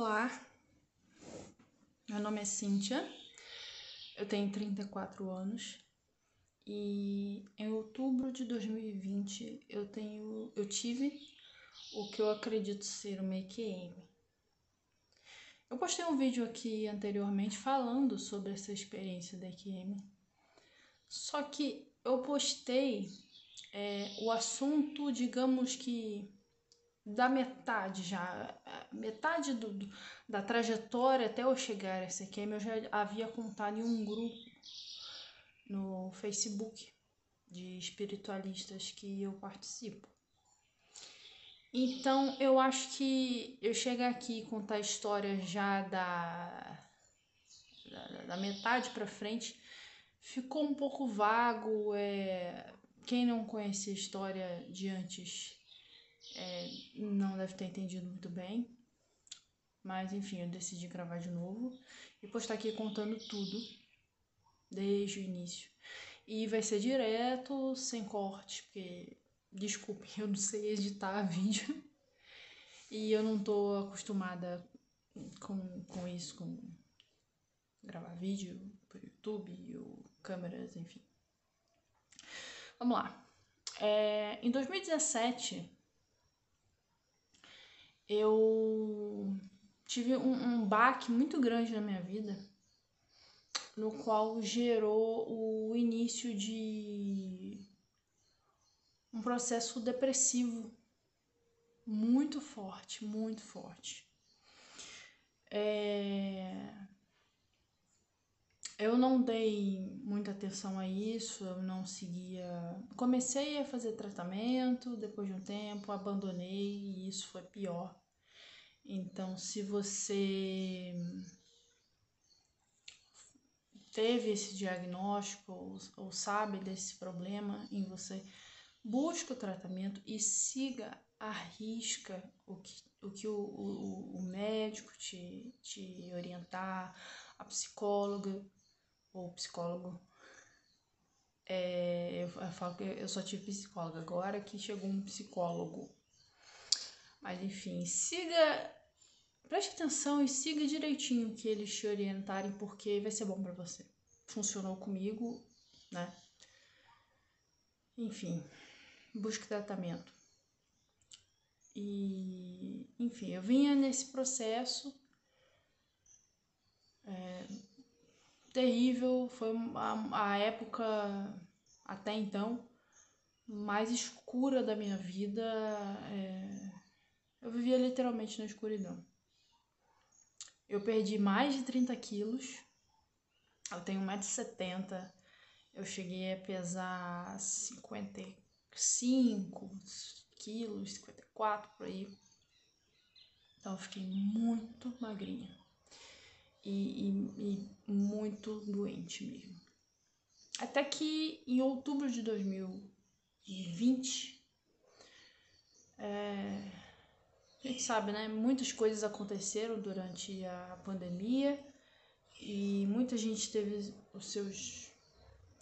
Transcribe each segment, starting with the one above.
Olá, meu nome é Cíntia, eu tenho 34 anos e em outubro de 2020 eu tive o que eu acredito ser uma EQM. Eu postei um vídeo aqui anteriormente falando sobre essa experiência da EQM, só que eu postei o assunto, digamos que da metade já, metade da trajetória até eu chegar a essa EQM, eu já havia contado em um grupo no Facebook de espiritualistas que eu participo. Então eu acho que eu chegar aqui e contar a história já da metade para frente ficou um pouco vago. Quem não conhece a história de antes não deve ter entendido muito bem, mas enfim, eu decidi gravar de novo e postar aqui contando tudo desde o início. E vai ser direto, sem corte, porque, desculpe, eu não sei editar vídeo e eu não tô acostumada com isso, com gravar vídeo pro YouTube ou câmeras, enfim. Vamos lá. Em 2017, eu tive um baque muito grande na minha vida, no qual gerou o início de um processo depressivo muito forte, muito forte. Eu não dei muita atenção a isso, eu não seguia. Comecei a fazer tratamento, depois de um tempo abandonei e isso foi pior. Então, se você teve esse diagnóstico ou sabe desse problema em você, busque o tratamento e siga à risca o que o médico te orientar, a psicóloga ou psicólogo. Eu falo que eu só tive psicóloga, agora que chegou um psicólogo. Mas enfim, preste atenção e siga direitinho o que eles te orientarem, porque vai ser bom pra você. Funcionou comigo, né? Enfim, busque tratamento. E, enfim, eu vinha nesse processo terrível, foi a época até então mais escura da minha vida. Eu vivia literalmente na escuridão. Eu perdi mais de 30 quilos, eu tenho 1,70 m, eu cheguei a pesar 55 quilos, 54 por aí. Então eu fiquei muito magrinha e muito doente mesmo. Até que em outubro de 2020, a gente sabe, né? Muitas coisas aconteceram durante a pandemia e muita gente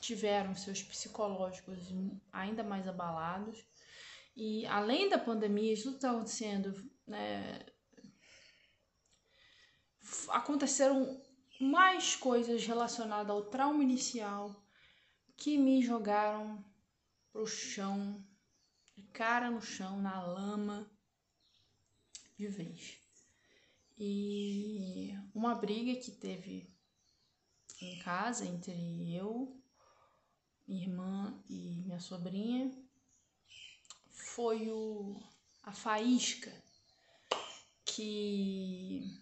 tiveram seus psicológicos ainda mais abalados. E além da pandemia, isso tudo está acontecendo, né? Aconteceram mais coisas relacionadas ao trauma inicial que me jogaram pro chão, de cara no chão, na lama, de vez. E uma briga que teve em casa entre eu, minha irmã e minha sobrinha foi a faísca que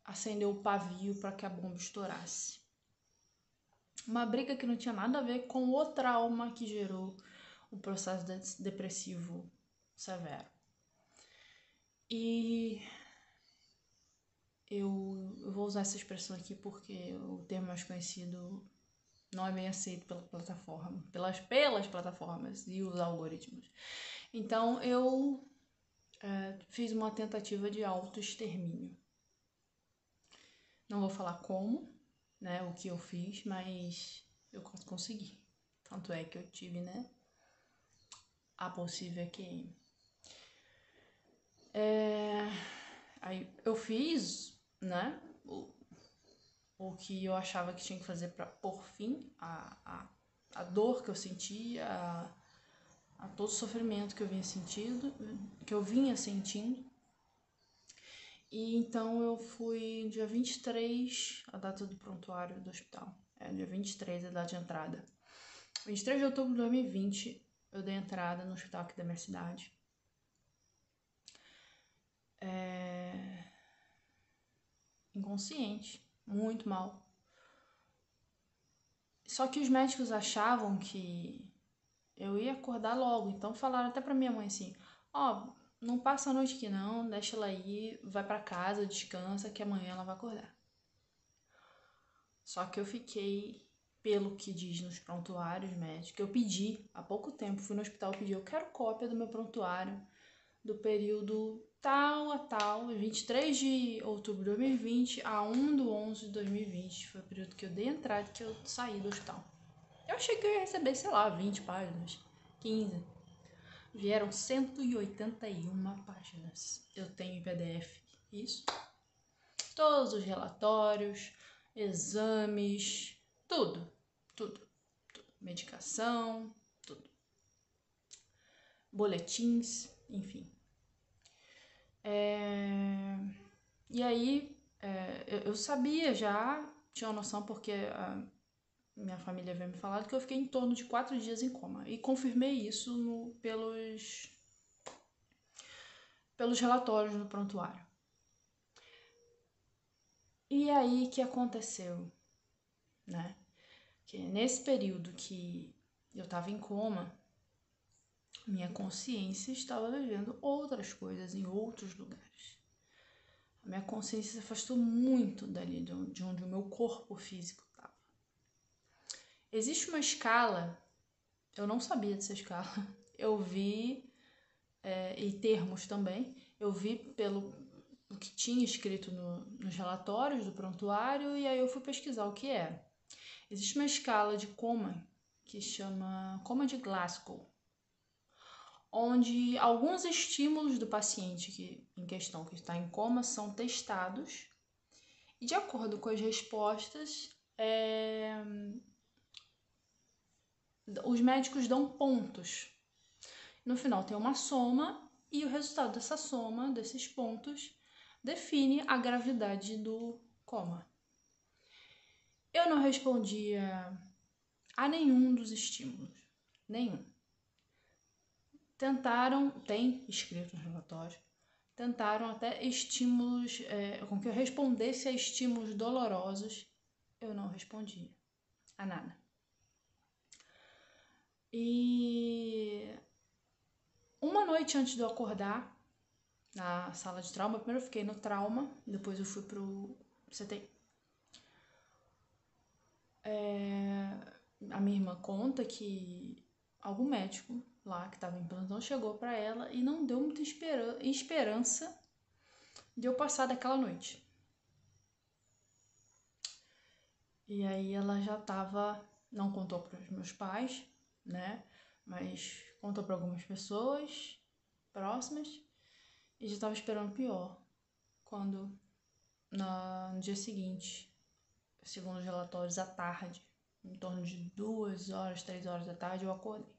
acendeu o pavio para que a bomba estourasse. Uma briga que não tinha nada a ver com o trauma que gerou o processo depressivo severo. E eu vou usar essa expressão aqui porque o termo mais conhecido não é bem aceito pela plataforma, pelas plataformas e os algoritmos. Então eu fiz uma tentativa de autoextermínio. Não vou falar como, né, o que eu fiz, mas eu consegui. Tanto é que eu tive, né, a possível EQM. Aí eu fiz, né, o que eu achava que tinha que fazer para pôr fim à dor que eu sentia, a todo o sofrimento que eu vinha sentindo. E então eu fui dia 23, a data do prontuário do hospital. Dia 23 a data de entrada. 23 de outubro de 2020, eu dei entrada no hospital aqui da minha cidade. Inconsciente, muito mal. Só que os médicos achavam que eu ia acordar logo, então falaram até pra minha mãe assim: ó, não passa a noite aqui não, deixa ela aí, vai pra casa, descansa, que amanhã ela vai acordar. Só que eu fiquei, pelo que diz nos prontuários médicos, eu pedi, há pouco tempo, fui no hospital e pedi, eu quero cópia do meu prontuário do período tal a tal, 23 de outubro de 2020 a 1 de 11 de 2020. Foi o período que eu dei entrada e que eu saí do hospital. Eu achei que eu ia receber, sei lá, 20 páginas, 15. Vieram 181 páginas. Eu tenho em PDF isso. Todos os relatórios, exames, tudo. Medicação, tudo. Boletins, enfim. E aí, eu sabia já, tinha uma noção porque a minha família veio me falar que eu fiquei em torno de 4 dias em coma. E confirmei isso pelos relatórios no prontuário. E aí, que aconteceu, né? Que nesse período que eu estava em coma, minha consciência estava vivendo outras coisas em outros lugares. A minha consciência se afastou muito dali, de onde o meu corpo físico estava. Existe uma escala, eu não sabia dessa escala, eu vi, e termos também, eu vi pelo o que tinha escrito nos relatórios do prontuário, e aí eu fui pesquisar o que era. Existe uma escala de coma que chama coma de Glasgow, onde alguns estímulos do paciente em questão que está em coma são testados e, de acordo com as respostas, os médicos dão pontos. No final tem uma soma e o resultado dessa soma, desses pontos, define a gravidade do coma. Eu não respondia a nenhum dos estímulos, nenhum. Tentaram, tem escrito no relatório, tentaram até estímulos, com que eu respondesse a estímulos dolorosos, eu não respondia a nada. E uma noite antes de eu acordar, na sala de trauma, primeiro eu fiquei no trauma, depois eu fui pro CTI. A minha irmã conta que algum médico lá que estava em plantão chegou para ela e não deu muita esperança de eu passar daquela noite. E aí ela já estava, não contou para os meus pais, né? Mas contou para algumas pessoas próximas e já estava esperando pior. Quando no dia seguinte, segundo os relatórios, à tarde, em torno de 2 horas, 3 horas da tarde, eu acordei.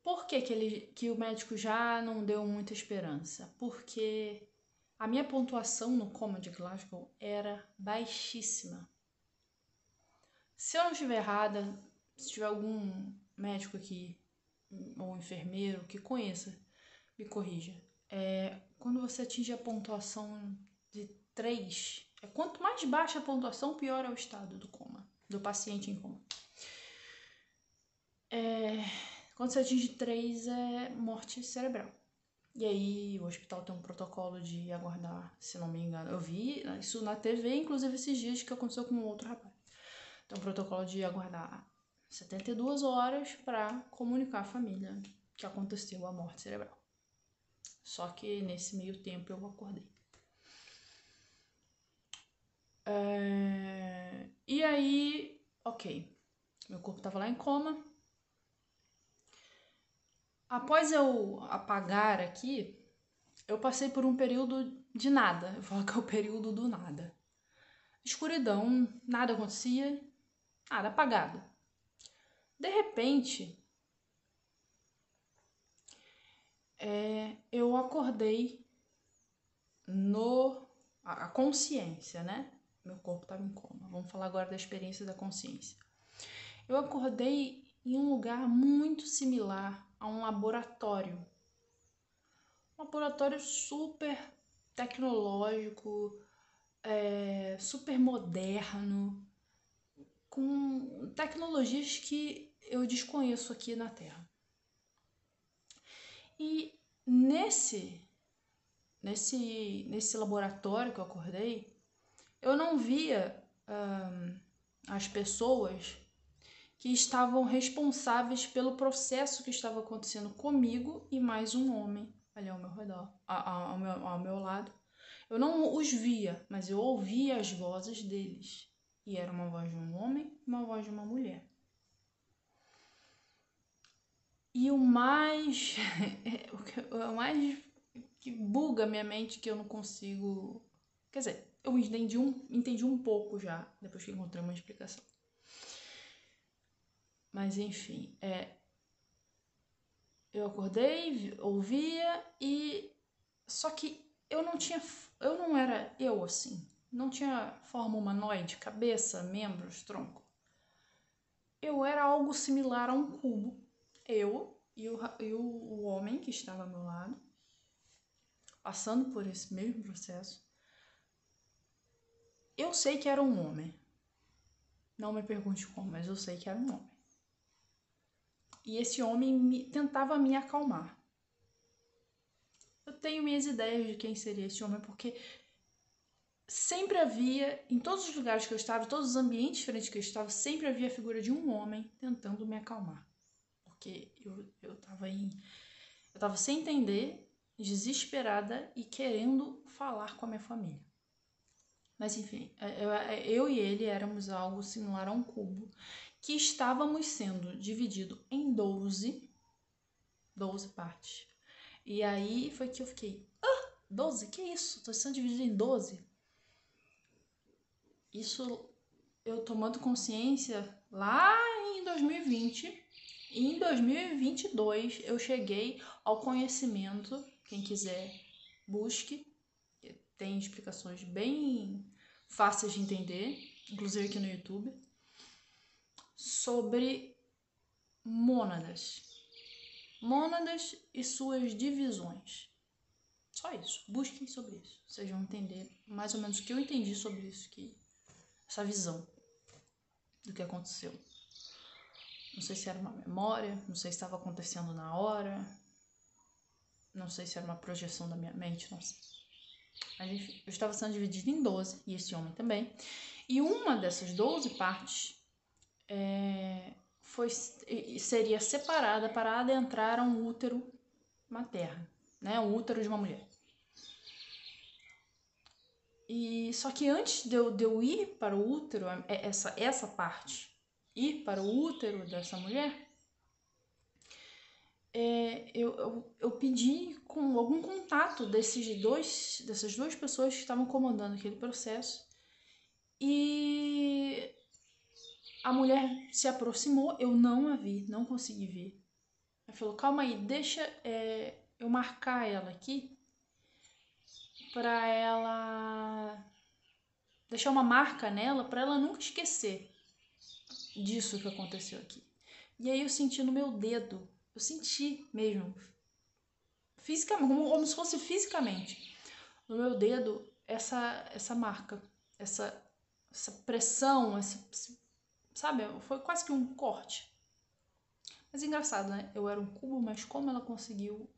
Por que o médico já não deu muita esperança? Porque a minha pontuação no coma de Glasgow era baixíssima. Se eu não estiver errada, se tiver algum médico aqui ou enfermeiro que conheça, me corrija. Quando você atinge a pontuação de 3, quanto mais baixa a pontuação, pior é o estado do coma, do paciente em coma. Quando você atinge 3, é morte cerebral. E aí o hospital tem um protocolo de aguardar, se não me engano. Eu vi isso na TV, inclusive esses dias que aconteceu com um outro rapaz. Tem um protocolo de aguardar 72 horas para comunicar à família que aconteceu a morte cerebral. Só que nesse meio tempo eu acordei. E aí, ok. Meu corpo estava lá em coma. Após eu apagar aqui, eu passei por um período de nada. Eu falo que é o período do nada. Escuridão, nada acontecia, nada, apagado. De repente, eu acordei a consciência, né? Meu corpo estava em coma. Vamos falar agora da experiência da consciência. Eu acordei em um lugar muito similar a um laboratório. Um laboratório super tecnológico, super moderno, com tecnologias que eu desconheço aqui na Terra. E nesse laboratório que eu acordei, eu não via as pessoas que estavam responsáveis pelo processo que estava acontecendo comigo e mais um homem ali ao meu redor, ao meu lado. Eu não os via, mas eu ouvia as vozes deles. E era uma voz de um homem e uma voz de uma mulher. E o mais que buga minha mente, que eu não consigo... Quer dizer, eu entendi um pouco já, depois que encontrei uma explicação. Mas enfim, eu acordei, ouvia e... Só que eu não era eu assim. Não tinha forma humanoide, cabeça, membros, tronco. Eu era algo similar a um cubo. Eu e o homem que estava ao meu lado, passando por esse mesmo processo. Eu sei que era um homem. Não me pergunte como, mas eu sei que era um homem. E esse homem tentava me acalmar. Eu tenho minhas ideias de quem seria esse homem, porque sempre havia, em todos os lugares que eu estava, em todos os ambientes diferentes que eu estava, sempre havia a figura de um homem tentando me acalmar. Porque eu estava sem entender, desesperada e querendo falar com a minha família. Mas enfim, eu e ele éramos algo similar a um cubo que estávamos sendo dividido em 12 partes. E aí foi que eu fiquei, 12? Que isso? Estou sendo dividido em 12? Isso eu tomando consciência lá em 2020. E em 2022 eu cheguei ao conhecimento, quem quiser busque, tem explicações bem fáceis de entender, inclusive aqui no YouTube, sobre mônadas. Mônadas e suas divisões. Só isso. Busquem sobre isso. Vocês vão entender mais ou menos o que eu entendi sobre isso, essa visão do que aconteceu. Não sei se era uma memória, não sei se estava acontecendo na hora, não sei se era uma projeção da minha mente, não sei. Mas enfim, eu estava sendo dividida em 12, e esse homem também. E uma dessas 12 partes seria separada para adentrar a um útero materno, né? Um útero de uma mulher. E só que antes de eu ir para o útero, essa parte, ir para o útero dessa mulher, eu pedi com algum contato dessas duas pessoas que estavam comandando aquele processo. E a mulher se aproximou, eu não a vi, não consegui ver. Ela falou, calma aí, deixa eu marcar ela aqui para ela... deixar uma marca nela para ela nunca esquecer disso que aconteceu aqui. E aí eu senti no meu dedo, eu senti mesmo, fisicamente, como se fosse fisicamente, no meu dedo, essa marca, essa pressão, sabe, foi quase que um corte. Mas engraçado, né? Eu era um cubo, mas como ela conseguiu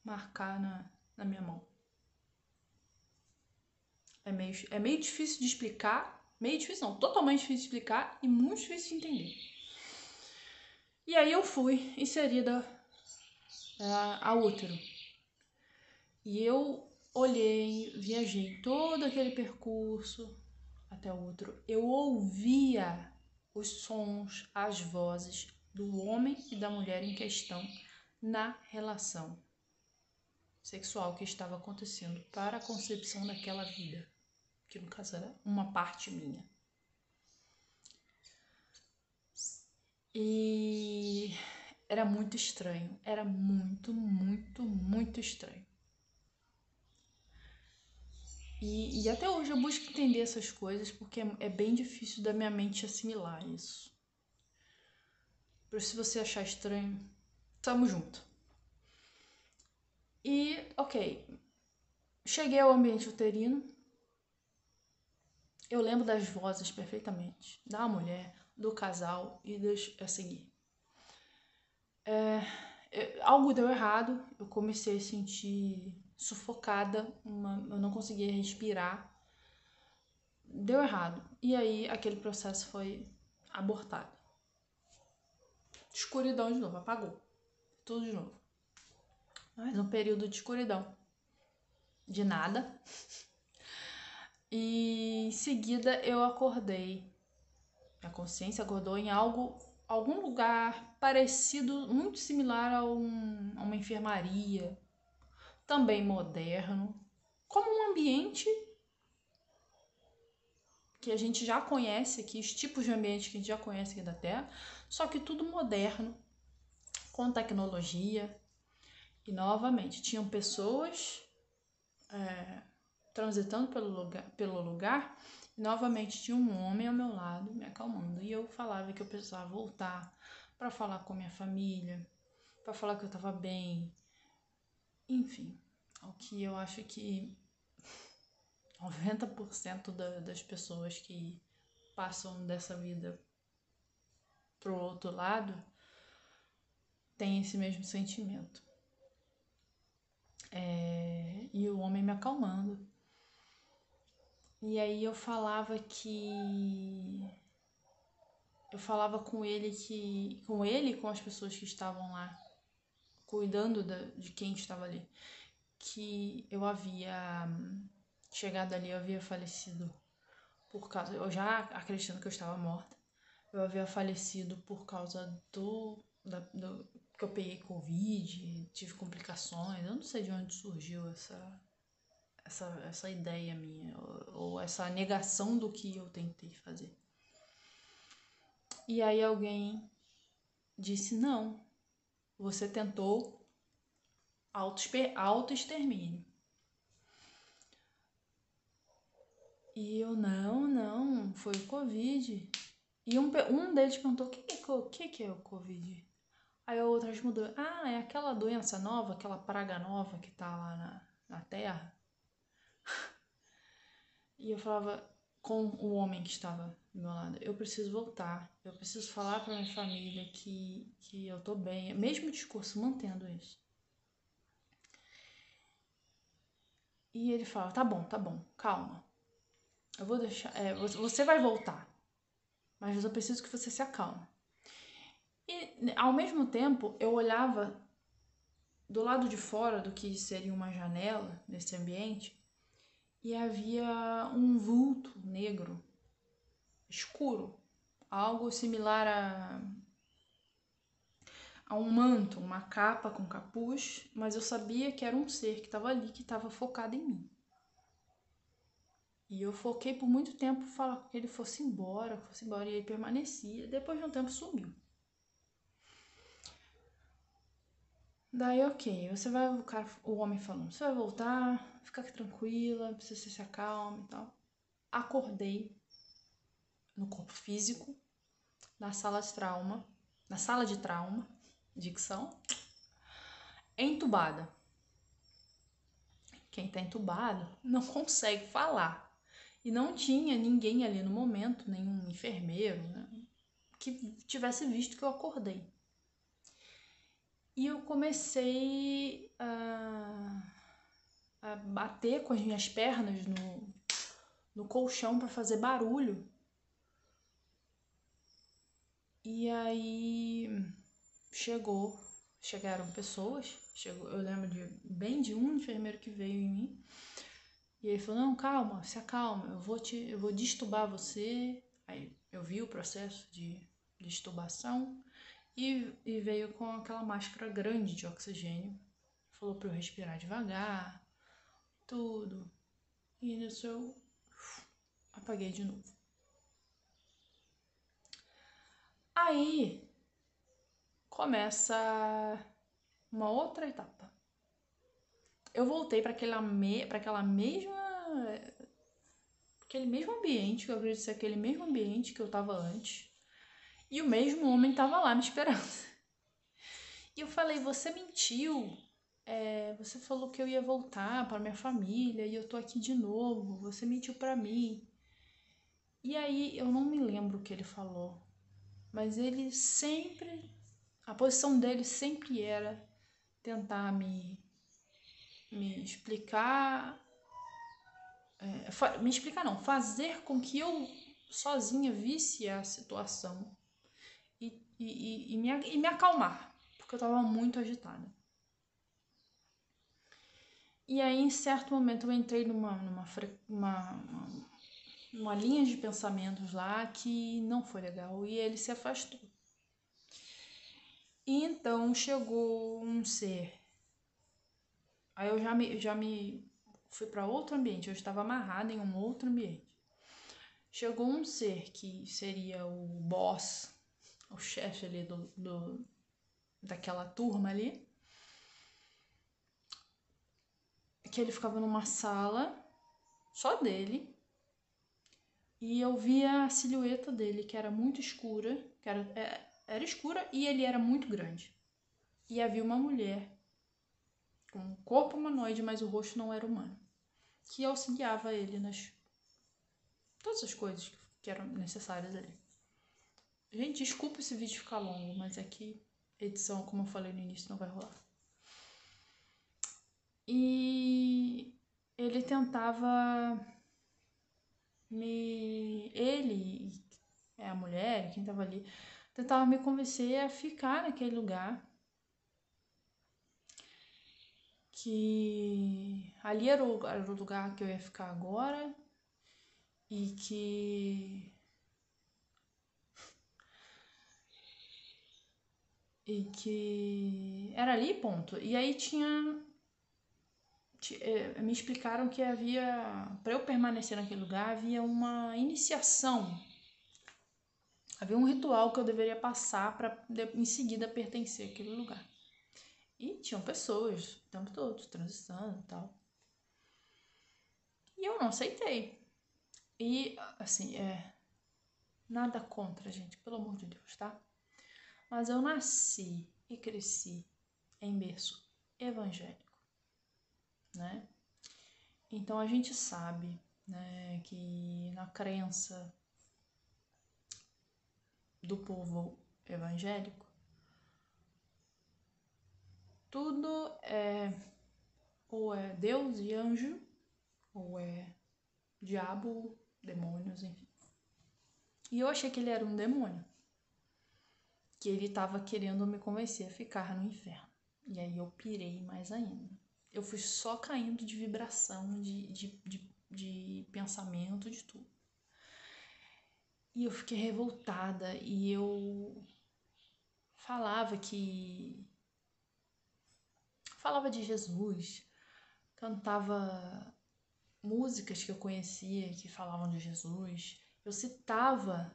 marcar na minha mão? É meio difícil de explicar, meio difícil não, totalmente difícil de explicar e muito difícil de entender. E aí eu fui inserida a útero. E eu olhei, viajei todo aquele percurso até o útero. Eu ouvia os sons, as vozes do homem e da mulher em questão na relação sexual que estava acontecendo para a concepção daquela vida, que no caso era uma parte minha. E era muito estranho, era muito, muito, muito estranho. E até hoje eu busco entender essas coisas porque é bem difícil da minha mente assimilar isso. Por isso, se você achar estranho, tamo junto. E, ok, cheguei ao ambiente uterino. Eu lembro das vozes perfeitamente, da mulher, do casal e das a seguir. Algo deu errado, eu comecei a sentir sufocada, eu não conseguia respirar. Deu errado. E aí aquele processo foi abortado. Escuridão de novo, apagou. Tudo de novo. Mais um período de escuridão. De nada. E em seguida eu acordei. A consciência acordou em algum lugar parecido, muito similar a uma enfermaria, também moderno, como um ambiente que a gente já conhece aqui, os tipos de ambiente que a gente já conhece aqui da Terra, só que tudo moderno, com tecnologia. E novamente, tinham pessoas transitando pelo lugar. E novamente tinha um homem ao meu lado me acalmando. E eu falava que eu precisava voltar para falar com a minha família, para falar que eu estava bem. Enfim, o que eu acho que 90% das pessoas que passam dessa vida pro outro lado tem esse mesmo sentimento. E o homem me acalmando. E aí eu falava com ele com as pessoas que estavam lá, cuidando de quem estava ali, que eu havia chegado ali, eu havia falecido por causa, eu já acreditando que eu estava morta, eu havia falecido por causa que eu peguei Covid, tive complicações, eu não sei de onde surgiu essa ideia minha, ou essa negação do que eu tentei fazer. E aí alguém disse, não, você tentou autoextermínio. E eu, não, foi o Covid. E um deles perguntou, o que é o Covid? Aí a outra respondeu, é aquela doença nova, aquela praga nova que tá lá na Terra. E eu falava com o homem que estava do meu lado, eu preciso voltar, eu preciso falar pra minha família que eu tô bem, mesmo discurso mantendo isso. E ele fala, tá bom, calma, eu vou deixar, você vai voltar, mas eu preciso que você se acalme. E ao mesmo tempo eu olhava do lado de fora do que seria uma janela nesse ambiente e havia um vulto negro, escuro, algo similar a um manto, uma capa com capuz, mas eu sabia que era um ser que estava ali, que estava focado em mim. E eu foquei por muito tempo falar que ele fosse embora, e ele permanecia. Depois de um tempo sumiu. Daí, ok, o homem falou, você vai voltar, fica tranquila, precisa se acalme e tal. Acordei no corpo físico, na sala de trauma, dicção, entubada. Quem tá entubado não consegue falar. E não tinha ninguém ali no momento, nenhum enfermeiro, né, que tivesse visto que eu acordei. E eu comecei a bater com as minhas pernas no colchão para fazer barulho. E aí chegaram pessoas, eu lembro bem de um enfermeiro que veio em mim. E ele falou, não, calma, se acalma, eu vou destubar você. Aí eu vi o processo de destubação e veio com aquela máscara grande de oxigênio. Falou para eu respirar devagar, tudo. E nisso eu apaguei de novo. Aí começa uma outra etapa. Eu voltei para aquele mesmo ambiente, que eu acredito ser aquele mesmo ambiente que eu tava antes. E o mesmo homem tava lá me esperando. E eu falei, você mentiu. Você falou que eu ia voltar para minha família e eu tô aqui de novo. Você mentiu para mim. E aí eu não me lembro o que ele falou. Mas ele sempre... A posição dele sempre era tentar me explicar... me explicar não, fazer com que eu sozinha visse a situação e me acalmar, porque eu tava muito agitada. E aí, em certo momento, eu entrei numa linha de pensamentos lá que não foi legal e ele se afastou. E então chegou um ser. Aí eu já me fui para outro ambiente, eu estava amarrada em um outro ambiente. Chegou um ser que seria o boss, o chefe ali daquela turma ali, que ele ficava numa sala só dele, e eu via a silhueta dele, que era muito escura, que era escura e ele era muito grande. E havia uma mulher com um corpo humanoide, mas o rosto não era humano, que auxiliava ele nas todas as coisas que eram necessárias ali. Gente, desculpa esse vídeo ficar longo, mas aqui edição, como eu falei no início, não vai rolar. E ele tentava ele, a mulher, quem tava ali, tentava me convencer a ficar naquele lugar. Que ali era o lugar que eu ia ficar agora. E que era ali, ponto. E aí me explicaram que para eu permanecer naquele lugar, havia uma iniciação. Havia um ritual que eu deveria passar para em seguida pertencer àquele lugar. E tinham pessoas o tempo todo transitando e tal. E eu não aceitei. E, assim, nada contra, gente, pelo amor de Deus, tá? Mas eu nasci e cresci em berço evangélico, né? Então a gente sabe, né, que na crença do povo evangélico, tudo ou é Deus e anjo, ou é diabo, demônios, enfim. E eu achei que ele era um demônio, que ele estava querendo me convencer a ficar no inferno. E aí eu pirei mais ainda. Eu fui só caindo de vibração, de pensamento, de tudo. E eu fiquei revoltada e eu falava de Jesus, cantava músicas que eu conhecia que falavam de Jesus. Eu citava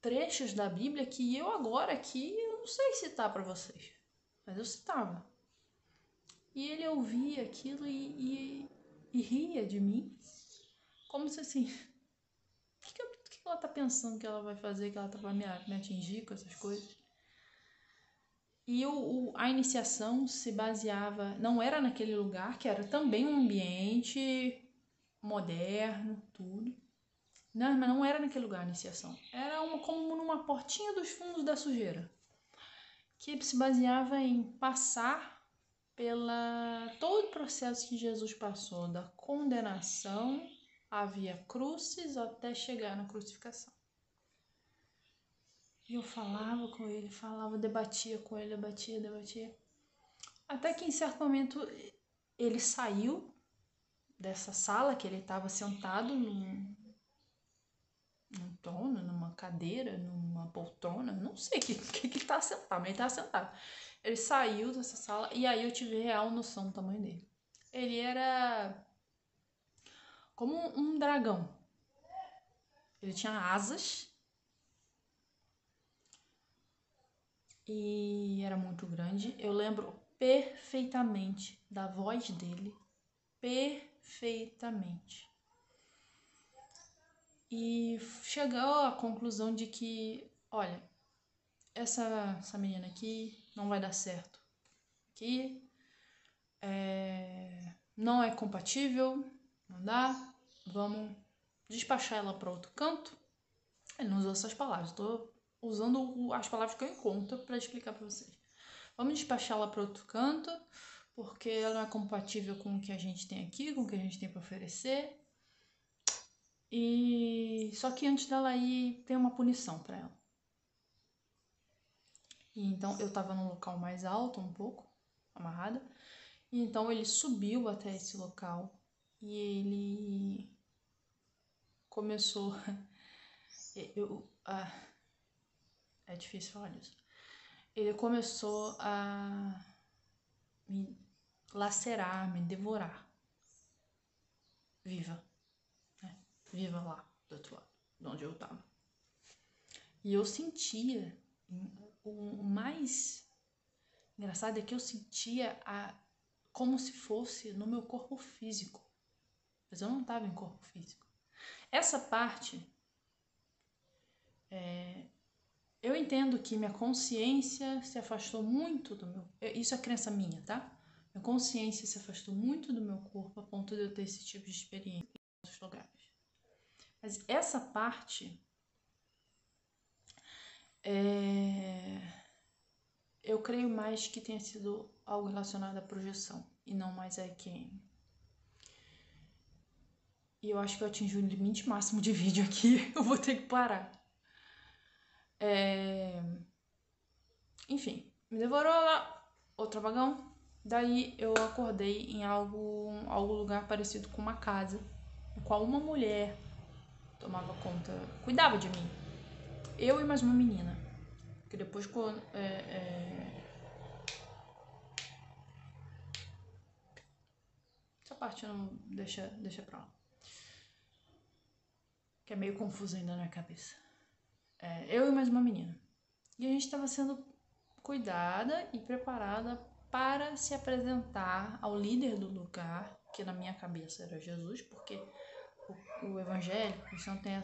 trechos da Bíblia que eu agora aqui eu não sei citar para vocês, mas eu citava. E ele ouvia aquilo e ria de mim, como se assim, o que ela tá pensando que ela vai fazer, que ela vai me atingir com essas coisas? E a iniciação se baseava, não era naquele lugar, que era também um ambiente moderno, tudo. Não, mas não era naquele lugar a iniciação. Era como numa portinha dos fundos da sujeira. Que se baseava em passar todo o processo que Jesus passou, da condenação à via crucis até chegar na crucificação. E eu falava com ele, debatia com ele, debatia. Até que em certo momento ele saiu dessa sala que ele estava sentado num trono, numa cadeira, numa poltrona, não sei o que ele tá sentado, mas ele tá sentado. Ele saiu dessa sala e aí eu tive real noção do tamanho dele. Ele era como um dragão. Ele tinha asas e era muito grande. Eu lembro perfeitamente da voz dele, perfeitamente. E chegou à conclusão de que, olha, essa menina aqui não vai dar certo. Aqui não é compatível, não dá, vamos despachar ela para outro canto. Ele não usou essas palavras, estou usando as palavras que eu encontro para explicar para vocês. Vamos despachá-la para outro canto, porque ela não é compatível com o que a gente tem aqui, com o que a gente tem para oferecer. E só que antes dela ir, tem uma punição para ela. E então eu tava num local mais alto, um pouco, amarrada. E então ele subiu até esse local e ele começou. É difícil falar disso. Ele começou a me lacerar, me devorar. Viva. Né? Viva lá, do outro lado, de onde eu tava. E eu sentia, o mais engraçado é que eu sentia como se fosse no meu corpo físico. Mas eu não estava em corpo físico. Essa parte, eu entendo que minha consciência se afastou muito do meu... Isso é crença minha, tá? Minha consciência se afastou muito do meu corpo a ponto de eu ter esse tipo de experiência em outros lugares. Mas essa parte... eu creio mais que tenha sido algo relacionado à projeção e não mais a EQM. E eu acho que eu atingi o limite máximo de vídeo aqui, eu vou ter que parar. Enfim, me devorou lá, outro vagão. Daí eu acordei em algum lugar parecido com uma casa, no qual uma mulher tomava conta, cuidava de mim. Eu e mais uma menina. Que depois quando... Essa parte não deixa pra lá. Que é meio confuso ainda na minha cabeça. Eu e mais uma menina. E a gente estava sendo cuidada e preparada para se apresentar ao líder do lugar, que na minha cabeça era Jesus, porque o evangélico cristão tem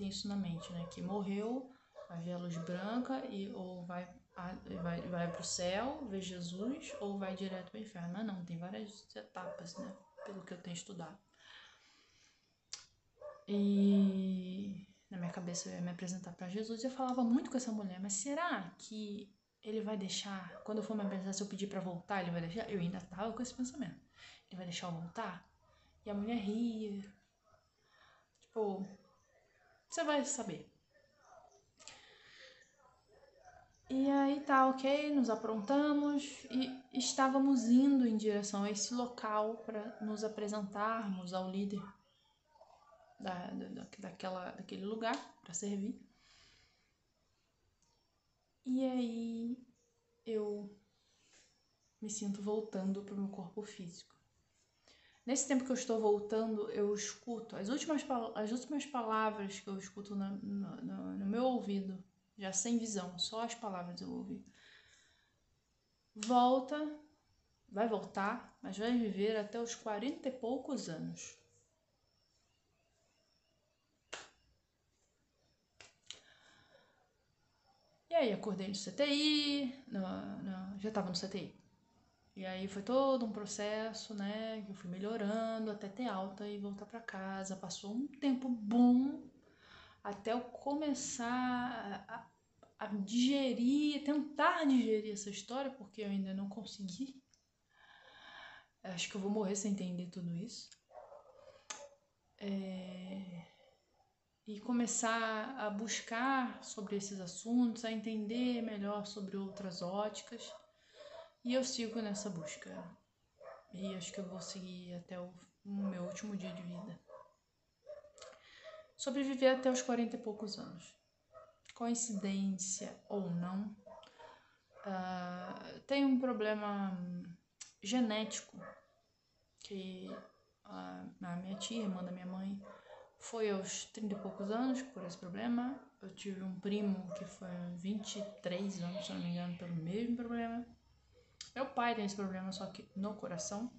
isso na mente, né? Que morreu, vai ver a luz branca ou vai para o céu, ver Jesus, ou vai direto para o inferno. Mas não, tem várias etapas, né? Pelo que eu tenho estudado. E na minha cabeça eu ia me apresentar para Jesus e eu falava muito com essa mulher, mas será que ele vai deixar, quando eu for me apresentar, se eu pedir para voltar, ele vai deixar? Eu ainda tava com esse pensamento. Ele vai deixar eu voltar? E a mulher ria. Tipo, você vai saber. E aí tá, ok, nos aprontamos e estávamos indo em direção a esse local para nos apresentarmos ao líder daquele lugar para servir. E aí eu me sinto voltando para o meu corpo físico. Nesse tempo que eu estou voltando, eu escuto as últimas palavras que eu escuto no meu ouvido, já sem visão, só as palavras eu ouvi. Vai voltar, mas vai viver até os 40 e poucos anos. E aí acordei no CTI, já estava no CTI. E aí foi todo um processo, né, que eu fui melhorando até ter alta e voltar para casa. Passou um tempo bom até eu começar a digerir, tentar digerir essa história, porque eu ainda não consegui. Acho que eu vou morrer sem entender tudo isso. E começar a buscar sobre esses assuntos, a entender melhor sobre outras óticas. E eu sigo nessa busca. E acho que eu vou seguir até o meu último dia de vida. sobreviver até os 40 e poucos anos. Coincidência ou não, tem um problema genético que a minha tia, irmã da minha mãe, foi aos 30 e poucos anos por esse problema. Eu tive um primo que foi 23 anos, se não me engano, pelo mesmo problema. Meu pai tem esse problema, só que no coração,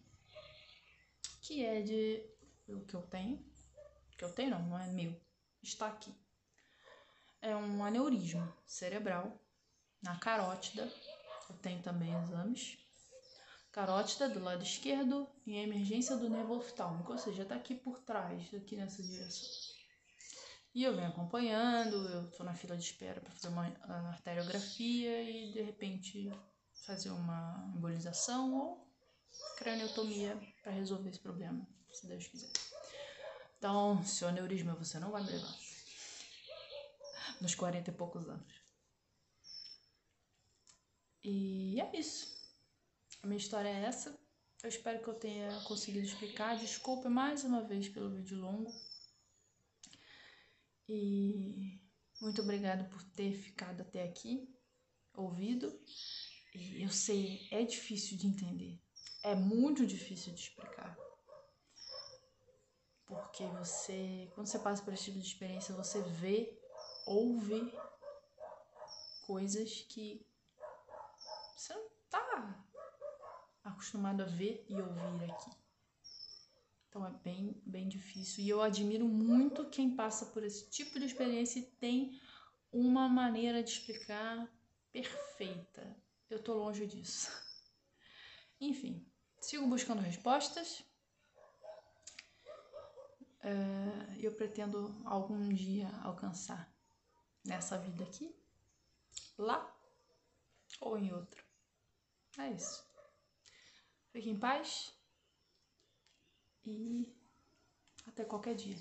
que é de o que eu tenho. Que eu tenho não é meu, está aqui. É um aneurisma cerebral na carótida. Eu tenho também exames. Carótida do lado esquerdo e a emergência do nervo oftálmico, ou seja, tá aqui por trás, aqui nessa direção. E eu venho acompanhando, eu tô na fila de espera para fazer uma arteriografia e de repente fazer uma embolização ou craniotomia para resolver esse problema, se Deus quiser. Então, seu aneurisma, você não vai me levar nos 40 e poucos anos. E é isso. A minha história é essa. Eu espero que eu tenha conseguido explicar. Desculpa mais uma vez pelo vídeo longo. E muito obrigada por ter ficado até aqui, ouvido. E eu sei, é difícil de entender. É muito difícil de explicar. Porque quando você passa por esse tipo de experiência, você ouve coisas que você não tá acostumado a ver e ouvir aqui. Então é bem difícil. E eu admiro muito quem passa por esse tipo de experiência e tem uma maneira de explicar perfeita. Eu tô longe disso. Enfim, sigo buscando respostas. Eu pretendo algum dia alcançar nessa vida aqui, lá ou em outro. É isso. Fique em paz e até qualquer dia.